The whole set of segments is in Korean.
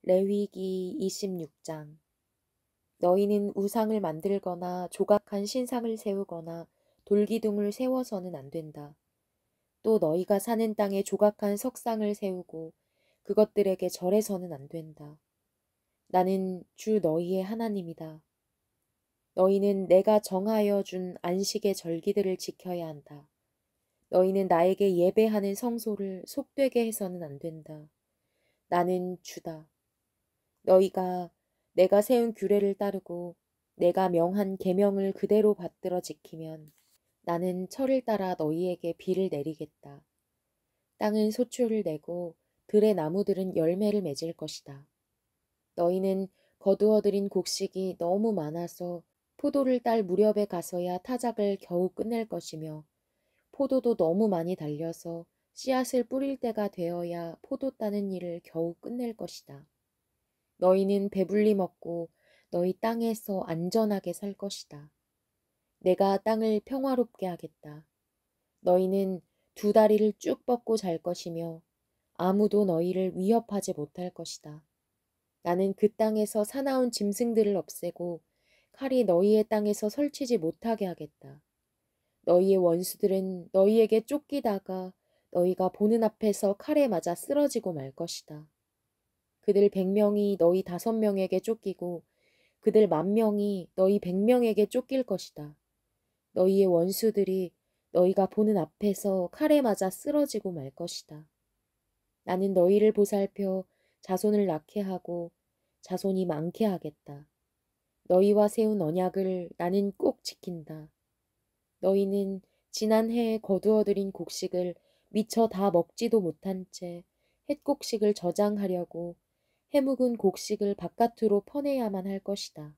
레위기 26장. 너희는 우상을 만들거나 조각한 신상을 세우거나 돌기둥을 세워서는 안 된다. 또 너희가 사는 땅에 조각한 석상을 세우고 그것들에게 절해서는 안 된다. 나는 주 너희의 하나님이다. 너희는 내가 정하여 준 안식의 절기들을 지켜야 한다. 너희는 나에게 예배하는 성소를 속되게 해서는 안 된다. 나는 주다. 너희가 내가 세운 규례를 따르고 내가 명한 계명을 그대로 받들어 지키면 나는 철을 따라 너희에게 비를 내리겠다. 땅은 소출을 내고 들의 나무들은 열매를 맺을 것이다. 너희는 거두어들인 곡식이 너무 많아서 포도를 딸 무렵에 가서야 타작을 겨우 끝낼 것이며 포도도 너무 많이 달려서 씨앗을 뿌릴 때가 되어야 포도 따는 일을 겨우 끝낼 것이다. 너희는 배불리 먹고 너희 땅에서 안전하게 살 것이다. 내가 땅을 평화롭게 하겠다. 너희는 두 다리를 쭉 뻗고 잘 것이며 아무도 너희를 위협하지 못할 것이다. 나는 그 땅에서 사나운 짐승들을 없애고 칼이 너희의 땅에서 설치지 못하게 하겠다. 너희의 원수들은 너희에게 쫓기다가 너희가 보는 앞에서 칼에 맞아 쓰러지고 말 것이다. 그들 100명이 너희 5명에게 쫓기고 그들 10,000명이 너희 100명에게 쫓길 것이다. 너희의 원수들이 너희가 보는 앞에서 칼에 맞아 쓰러지고 말 것이다. 나는 너희를 보살펴 자손을 낳게 하고 자손이 많게 하겠다. 너희와 세운 언약을 나는 꼭 지킨다. 너희는 지난 해에 거두어들인 곡식을 미처 다 먹지도 못한 채 햇곡식을 저장하려고 해묵은 곡식을 바깥으로 퍼내야만 할 것이다.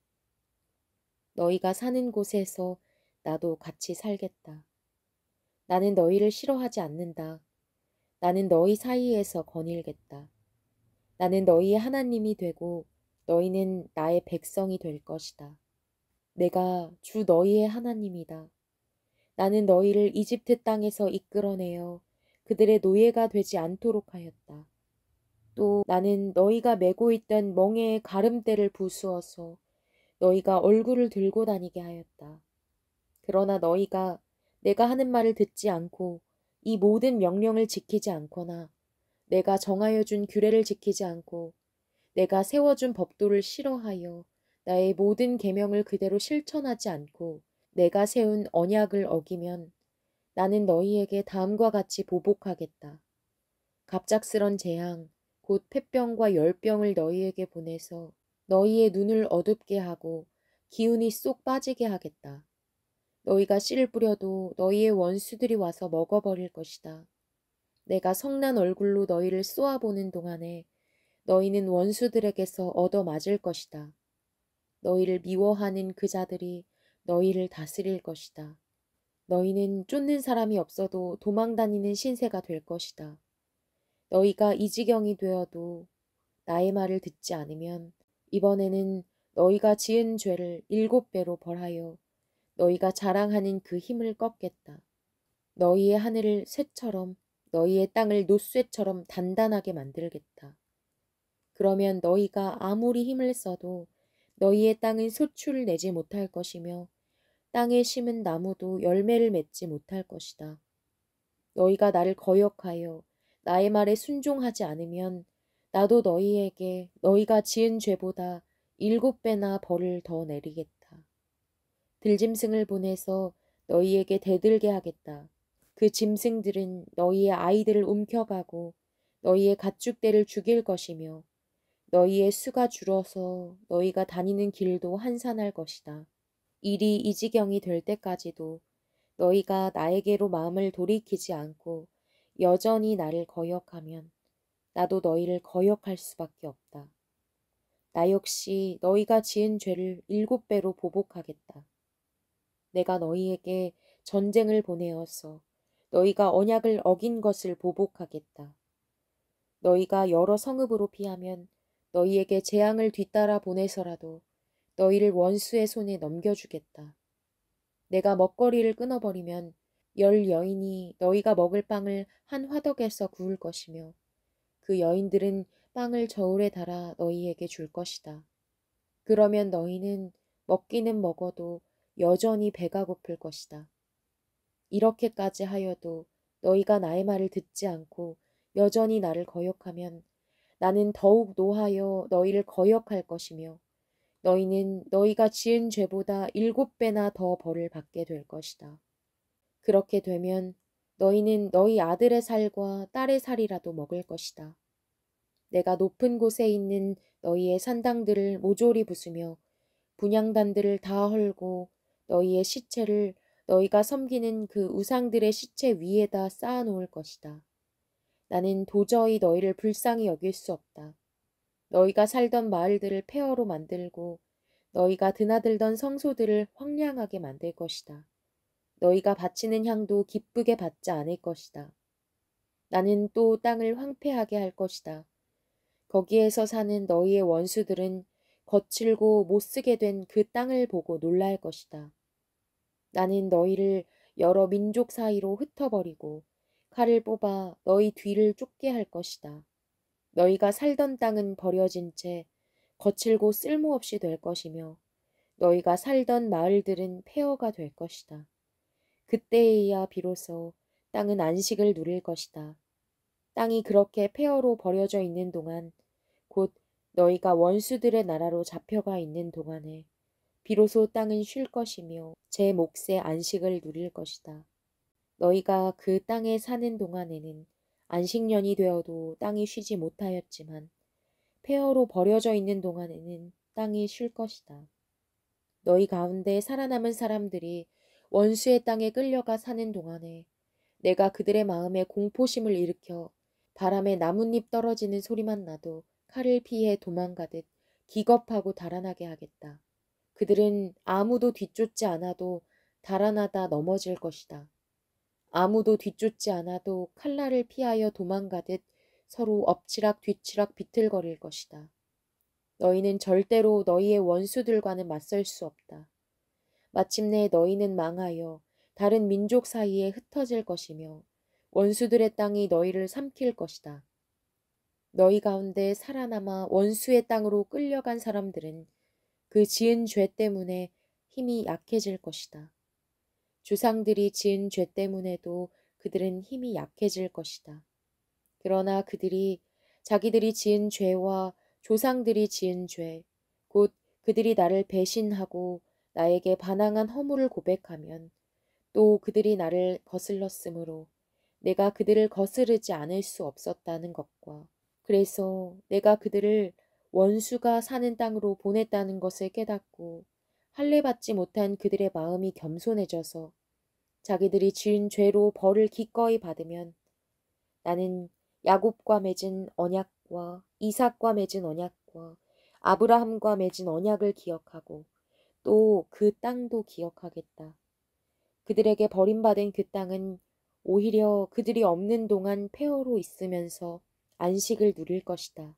너희가 사는 곳에서 나도 같이 살겠다. 나는 너희를 싫어하지 않는다. 나는 너희 사이에서 거닐겠다. 나는 너희의 하나님이 되고 너희는 나의 백성이 될 것이다. 내가 주 너희의 하나님이다. 나는 너희를 이집트 땅에서 이끌어내어 그들의 노예가 되지 않도록 하였다. 또 나는 너희가 메고 있던 멍에의 가름대를 부수어서 너희가 얼굴을 들고 다니게 하였다. 그러나 너희가 내가 하는 말을 듣지 않고 이 모든 명령을 지키지 않거나 내가 정하여 준 규례를 지키지 않고 내가 세워준 법도를 싫어하여 나의 모든 계명을 그대로 실천하지 않고 내가 세운 언약을 어기면 나는 너희에게 다음과 같이 보복하겠다. 갑작스런 재앙, 곧 폐병과 열병을 너희에게 보내서 너희의 눈을 어둡게 하고 기운이 쏙 빠지게 하겠다. 너희가 씨를 뿌려도 너희의 원수들이 와서 먹어버릴 것이다. 내가 성난 얼굴로 너희를 쏘아보는 동안에 너희는 원수들에게서 얻어맞을 것이다. 너희를 미워하는 그 자들이 너희를 다스릴 것이다. 너희는 쫓는 사람이 없어도 도망다니는 신세가 될 것이다. 너희가 이 지경이 되어도 나의 말을 듣지 않으면 이번에는 너희가 지은 죄를 7배로 벌하여 너희가 자랑하는 그 힘을 꺾겠다. 너희의 하늘을 쇠처럼 너희의 땅을 노쇠처럼 단단하게 만들겠다. 그러면 너희가 아무리 힘을 써도 너희의 땅은 소출을 내지 못할 것이며 땅에 심은 나무도 열매를 맺지 못할 것이다. 너희가 나를 거역하여 나의 말에 순종하지 않으면 나도 너희에게 너희가 지은 죄보다 7배나 벌을 더 내리겠다. 들짐승을 보내서 너희에게 대들게 하겠다. 그 짐승들은 너희의 아이들을 움켜가고 너희의 가축대를 죽일 것이며 너희의 수가 줄어서 너희가 다니는 길도 한산할 것이다. 일이 이 지경이 될 때까지도 너희가 나에게로 마음을 돌이키지 않고 여전히 나를 거역하면 나도 너희를 거역할 수밖에 없다. 나 역시 너희가 지은 죄를 7배로 보복하겠다. 내가 너희에게 전쟁을 보내어서 너희가 언약을 어긴 것을 보복하겠다. 너희가 여러 성읍으로 피하면 너희에게 재앙을 뒤따라 보내서라도 너희를 원수의 손에 넘겨주겠다. 내가 먹거리를 끊어버리면 10여인이 너희가 먹을 빵을 한 화덕에서 구울 것이며 그 여인들은 빵을 저울에 달아 너희에게 줄 것이다. 그러면 너희는 먹기는 먹어도 여전히 배가 고플 것이다. 이렇게까지 하여도 너희가 나의 말을 듣지 않고 여전히 나를 거역하면 나는 더욱 노하여 너희를 거역할 것이며 너희는 너희가 지은 죄보다 7배나 더 벌을 받게 될 것이다. 그렇게 되면 너희는 너희 아들의 살과 딸의 살이라도 먹을 것이다. 내가 높은 곳에 있는 너희의 산당들을 모조리 부수며 분향단들을 다 헐고 너희의 시체를 너희가 섬기는 그 우상들의 시체 위에다 쌓아 놓을 것이다. 나는 도저히 너희를 불쌍히 여길 수 없다. 너희가 살던 마을들을 폐허로 만들고 너희가 드나들던 성소들을 황량하게 만들 것이다. 너희가 바치는 향도 기쁘게 받지 않을 것이다. 나는 또 땅을 황폐하게 할 것이다. 거기에서 사는 너희의 원수들은 거칠고 못쓰게 된 그 땅을 보고 놀랄 것이다. 나는 너희를 여러 민족 사이로 흩어버리고 칼을 뽑아 너희 뒤를 쫓게 할 것이다. 너희가 살던 땅은 버려진 채 거칠고 쓸모없이 될 것이며 너희가 살던 마을들은 폐허가 될 것이다. 그때에야 비로소 땅은 안식을 누릴 것이다. 땅이 그렇게 폐허로 버려져 있는 동안 곧 너희가 원수들의 나라로 잡혀가 있는 동안에 비로소 땅은 쉴 것이며 제 몫의 안식을 누릴 것이다. 너희가 그 땅에 사는 동안에는 안식년이 되어도 땅이 쉬지 못하였지만 폐허로 버려져 있는 동안에는 땅이 쉴 것이다. 너희 가운데 살아남은 사람들이 원수의 땅에 끌려가 사는 동안에 내가 그들의 마음에 공포심을 일으켜 바람에 나뭇잎 떨어지는 소리만 나도 칼을 피해 도망가듯 기겁하고 달아나게 하겠다. 그들은 아무도 뒤쫓지 않아도 달아나다 넘어질 것이다. 아무도 뒤쫓지 않아도 칼날을 피하여 도망가듯 서로 엎치락 뒤치락 비틀거릴 것이다. 너희는 절대로 너희의 원수들과는 맞설 수 없다. 마침내 너희는 망하여 다른 민족 사이에 흩어질 것이며 원수들의 땅이 너희를 삼킬 것이다. 너희 가운데 살아남아 원수의 땅으로 끌려간 사람들은 그 지은 죄 때문에 힘이 약해질 것이다. 조상들이 지은 죄 때문에도 그들은 힘이 약해질 것이다. 그러나 그들이 자기들이 지은 죄와 조상들이 지은 죄, 곧 그들이 나를 배신하고 나에게 반항한 허물을 고백하면 또 그들이 나를 거슬렀으므로 내가 그들을 거스르지 않을 수 없었다는 것과 그래서 내가 그들을 원수가 사는 땅으로 보냈다는 것을 깨닫고 할례받지 못한 그들의 마음이 겸손해져서 자기들이 지은 죄로 벌을 기꺼이 받으면 나는 야곱과 맺은 언약과 이삭과 맺은 언약과 아브라함과 맺은 언약을 기억하고 또 그 땅도 기억하겠다. 그들에게 버림받은 그 땅은 오히려 그들이 없는 동안 폐허로 있으면서 안식을 누릴 것이다.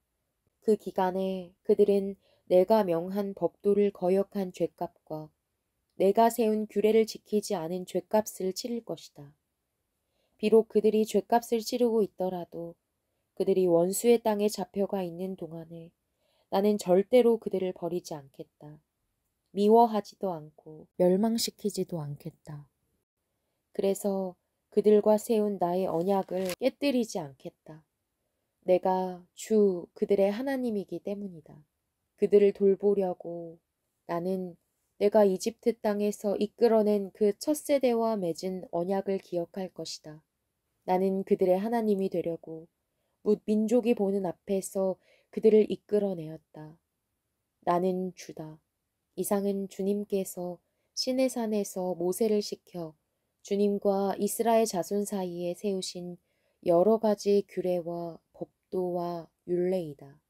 그 기간에 그들은 내가 명한 법도를 거역한 죄값과 내가 세운 규례를 지키지 않은 죄값을 치를 것이다. 비록 그들이 죄값을 치르고 있더라도 그들이 원수의 땅에 잡혀가 있는 동안에 나는 절대로 그들을 버리지 않겠다. 미워하지도 않고 멸망시키지도 않겠다. 그래서 그들과 세운 나의 언약을 깨뜨리지 않겠다. 내가 주 그들의 하나님이기 때문이다. 그들을 돌보려고 나는 내가 이집트 땅에서 이끌어낸 그 첫 세대와 맺은 언약을 기억할 것이다. 나는 그들의 하나님이 되려고 뭇 민족이 보는 앞에서 그들을 이끌어내었다. 나는 주다. 이상은 주님께서 시내산에서 모세를 시켜 주님과 이스라엘 자손 사이에 세우신 여러 가지 규례와 법도와 율례이다.